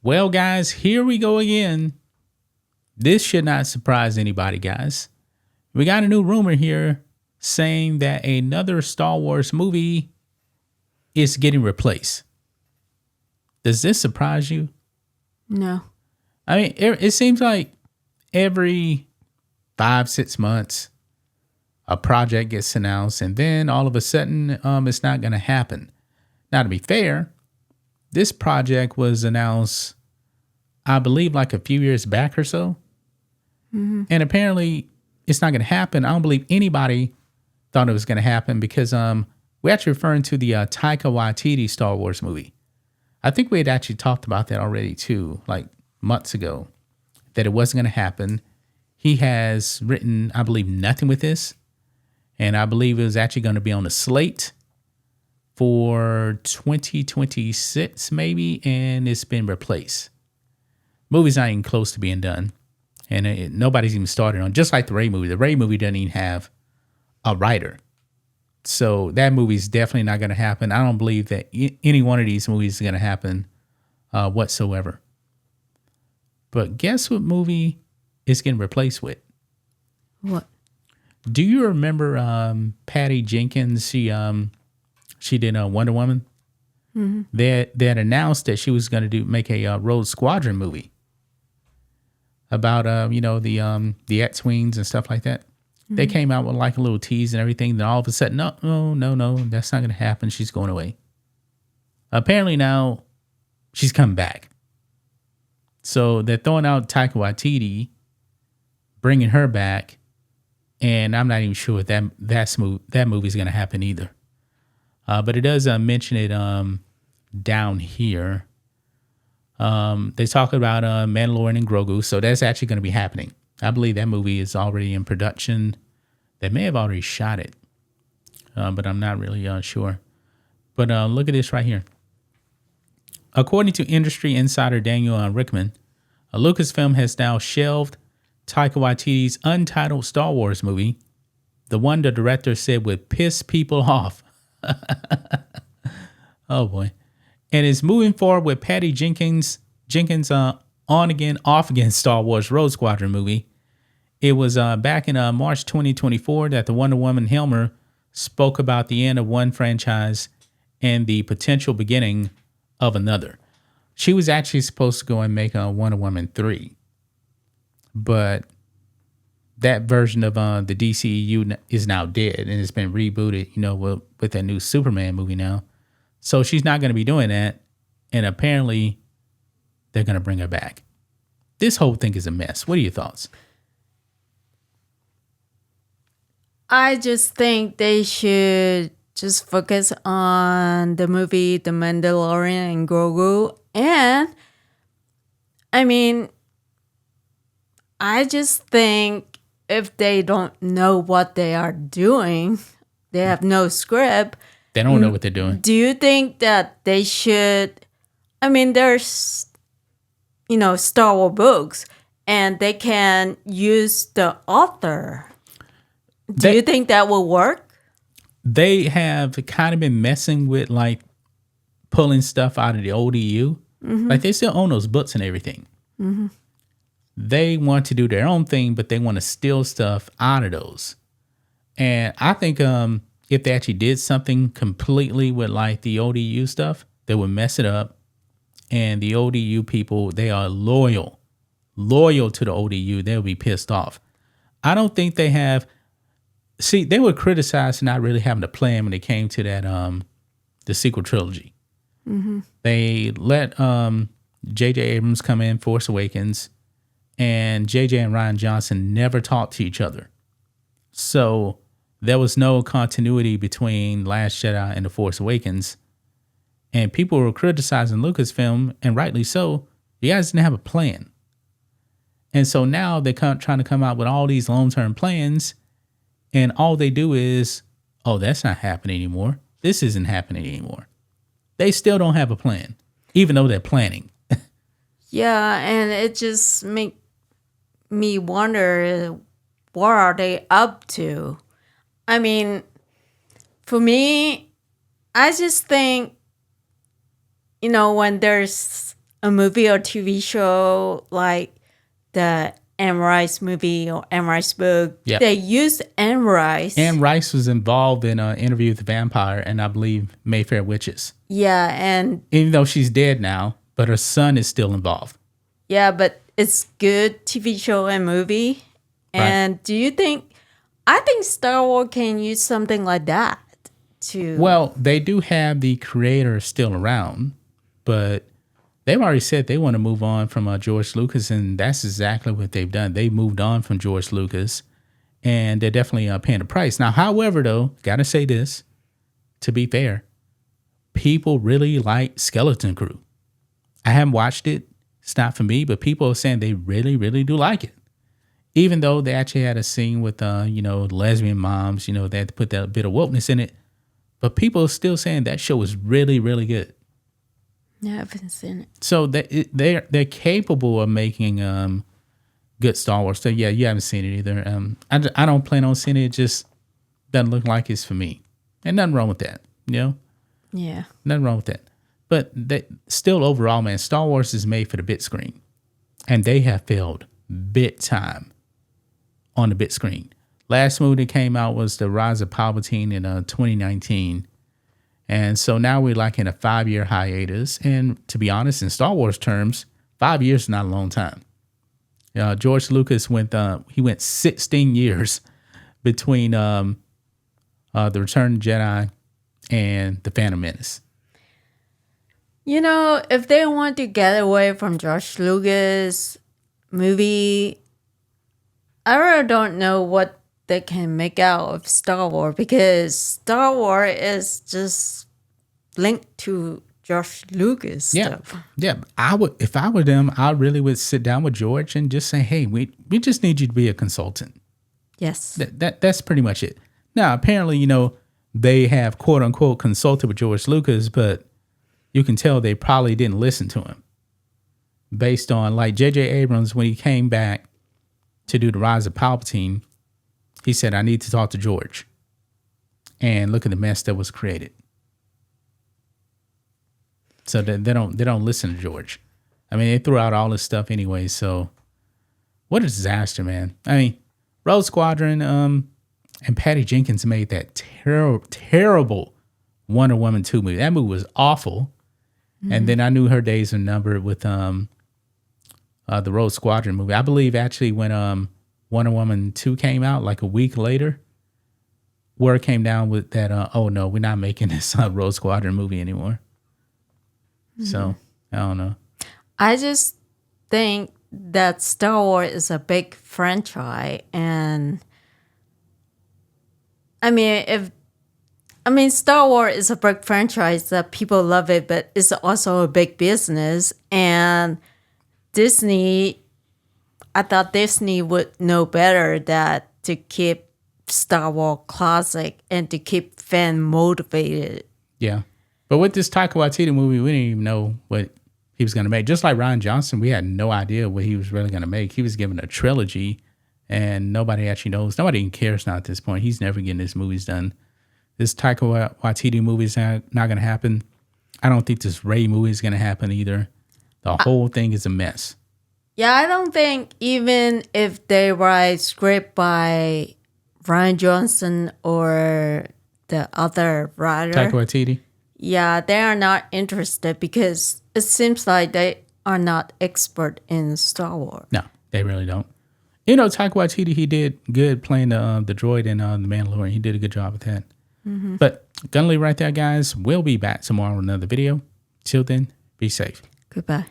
Well, guys, here we go again. This should not surprise anybody, guys. We got a new rumor here saying that another Star Wars movie is getting replaced. Does this surprise you? No. I mean, it seems like every 5-6 months, a project gets announced, and then all of a sudden, it's not going to happen. Now, to be fair, this project was announced, I believe, like a few years back or so. Mm-hmm. And apparently, it's not going to happen. I don't believe anybody thought it was going to happen because we're actually referring to the Taika Waititi Star Wars movie. I think we had actually talked about that already too, like months ago, that it wasn't going to happen. He has written, I believe, nothing with this. And I believe it was actually going to be on the slate for 2026 maybe, and it's been replaced. Movie's not even close to being done. And nobody's even started on, just like the Rey movie. The Rey movie doesn't even have a writer. So that movie's definitely not going to happen. I don't believe that any one of these movies is going to happen whatsoever. But guess what movie is getting replaced with? What? Do you remember Patty Jenkins? She did Wonder Woman. Mm-hmm. They had announced that she was going to make a Rogue Squadron movie about the X-wings and stuff like that. Mm-hmm. They came out with like a little tease and everything. Then all of a sudden, no, that's not going to happen. She's going away. Apparently now, she's coming back. So they're throwing out Taika Waititi, bringing her back, and I'm not even sure if that movie is going to happen either. But it does mention it down here. They talk about Mandalorian and Grogu, so that's actually going to be happening. I believe that movie is already in production. They may have already shot it, but I'm not really sure. But look at this right here. According to industry insider Daniel Rickman, Lucasfilm has now shelved Taika Waititi's untitled Star Wars movie, the one the director said would piss people off. Oh boy. And is moving forward with Patty Jenkins on again, off again Star Wars Rogue Squadron movie. It was back in March 2024 that the Wonder Woman Helmer spoke about the end of one franchise and the potential beginning of another. She was actually supposed to go and make Wonder Woman 3. But that version of the DCEU is now dead and it's been rebooted, with that new Superman movie now. So she's not going to be doing that. And apparently they're going to bring her back. This whole thing is a mess. What are your thoughts? I just think they should just focus on the movie The Mandalorian and Grogu. And, I mean, I just think if they don't know what they are doing, they have no script. They don't know what they're doing. Do you think that they should... I mean, there's, Star Wars books, and they can use the author. Do you think that will work? They have kind of been messing with, like, pulling stuff out of the ODU. Mm-hmm. Like, they still own those books and everything. Mm-hmm. They want to do their own thing, but they want to steal stuff out of those. And I think if they actually did something completely with, like, the ODU stuff, they would mess it up. And the ODU people, they are loyal to the ODU. They'll be pissed off. I don't think they have... See, they were criticized for not really having a plan when it came to that the sequel trilogy. Mm-hmm. They let J.J. Abrams come in, Force Awakens, and J.J. and Rian Johnson never talked to each other. So there was no continuity between Last Jedi and The Force Awakens. And people were criticizing Lucasfilm, and rightly so. You guys didn't have a plan. And so now they're trying to come out with all these long-term plans. And all they do is, that's not happening anymore. This isn't happening anymore. They still don't have a plan, even though they're planning. Yeah, and it just make me wonder, what are they up to? I mean, for me, I just think, when there's a movie or TV show like the Anne Rice movie or Anne Rice book, Yep. they used Anne Rice. Anne Rice was involved in an Interview with the Vampire and I believe Mayfair Witches. Yeah, and Even though she's dead now, but her son is still involved. yeah, but it's good TV show and movie. And do you think? I think Star Wars can use something like that to. Well, they do have the creator still around, but they've already said they want to move on from George Lucas, and that's exactly what they've done. They moved on from George Lucas, and they're definitely paying the price. Now, however, though, gotta say this, to be fair, people really like Skeleton Crew. I haven't watched it. It's not for me, but people are saying they really, really do like it. Even though they actually had a scene with, lesbian moms, they had to put that bit of wokeness in it. But people are still saying that show is really, really good. Yeah, I haven't seen it. So they're capable of making good Star Wars. So yeah, you haven't seen it either. I don't plan on seeing it. It just doesn't look like it's for me. And nothing wrong with that, Yeah. Nothing wrong with that. But still overall, man, Star Wars is made for the big screen. And they have failed big time on the big screen. Last movie that came out was The Rise of Palpatine in 2019. And so now we're like in a 5-year hiatus. And to be honest, in Star Wars terms, 5 years is not a long time. George Lucas went 16 years between The Return of the Jedi and The Phantom Menace. If they want to get away from George Lucas movie, I really don't know what they can make out of Star Wars, because Star Wars is just linked to George Lucas stuff. Yeah. If I were them, I really would sit down with George and just say, hey, we just need you to be a consultant. Yes. That's pretty much it. Now, apparently, they have quote unquote consulted with George Lucas, but you can tell they probably didn't listen to him. Based on like J.J. Abrams, when he came back to do The Rise of Palpatine, he said, I need to talk to George. And look at the mess that was created. So they don't listen to George. I mean, they threw out all this stuff anyway. So what a disaster, man. I mean, Rogue Squadron and Patty Jenkins made that terrible Wonder Woman 2 movie. That movie was awful. Mm-hmm. And then I knew her days were numbered with the Rogue Squadron movie. I believe actually when Wonder Woman 2 came out, like a week later, word came down with that, oh no, we're not making this Rogue Squadron movie anymore. Mm-hmm. So, I don't know. I just think that Star Wars is a big franchise, and Star Wars is a big franchise that people love it, but it's also a big business. And Disney, I thought Disney would know better that to keep Star Wars classic and to keep fan motivated. Yeah. But with this Taika Waititi movie, we didn't even know what he was going to make. Just like Rian Johnson, we had no idea what he was really going to make. He was given a trilogy, and nobody actually knows. Nobody even cares now at this point. He's never getting his movies done. This Taika Waititi movie is not going to happen. I don't think this Rey movie is going to happen either. The whole thing is a mess. Yeah, I don't think even if they write script by Rian Johnson or the other writer, Taika Waititi. Yeah, they are not interested because it seems like they are not expert in Star Wars. No, they really don't. Taika Waititi, he did good playing the droid in The Mandalorian. He did a good job with that. Mm-hmm. But gonna leave right there, guys. We'll be back tomorrow with another video. Till then, be safe. Goodbye.